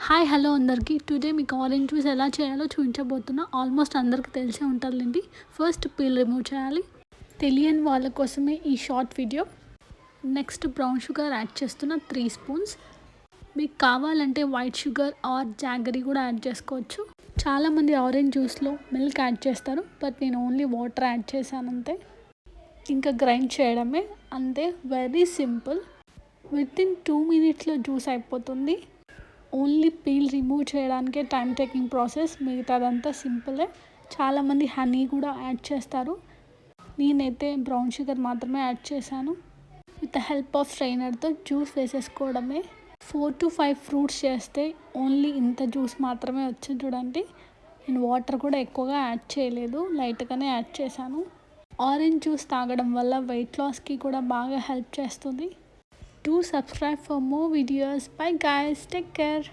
Hi hello అందరికీ today మీకు orange juice ఎలా చేయాలో చూపించబోతున్నా. ఆల్మోస్ట్ అందరికీ తెలిసే ఉంటుందండి. ఫస్ట్ పీల్ రిమూవ్ చేయాలి. తెలియని వాళ్ళ కోసమే ఈ short video. Next brown sugar add చేస్తున్న 3 స్పూన్స్. మీకు కావాలంటే వైట్ షుగర్ ఆర్ జాగరీ కూడా యాడ్ చేసుకోవచ్చు. చాలామంది ఆరెంజ్ జ్యూస్లో మిల్క్ యాడ్ చేస్తారు, బట్ నేను ఓన్లీ వాటర్ యాడ్ చేశాను అంతే. ఇంకా గ్రైండ్ చేయడమే, అంతే. Very simple. వితిన్ 2 మినిట్స్లో జ్యూస్ అయిపోతుంది. ఓన్లీ పీల్ రిమూవ్ చేయడానికే టైం టేకింగ్ ప్రాసెస్, మిగతాదంతా సింపులే. చాలామంది హనీ కూడా యాడ్ చేస్తారు, నేనైతే బ్రౌన్ షుగర్ మాత్రమే యాడ్ చేశాను. విత్ ద హెల్ప్ ఆఫ్ స్ట్రైనర్తో జ్యూస్ వేసేసుకోవడమే. 4 to 5 ఫ్రూట్స్ చేస్తే ఓన్లీ ఇంత జ్యూస్ మాత్రమే వచ్చింది చూడండి. నేను వాటర్ కూడా ఎక్కువగా యాడ్ చేయలేదు, లైట్గానే యాడ్ చేశాను. ఆరెంజ్ జ్యూస్ తాగడం వల్ల వెయిట్ లాస్కి కూడా బాగా హెల్ప్ చేస్తుంది. Do subscribe for more videos. Bye guys, take care.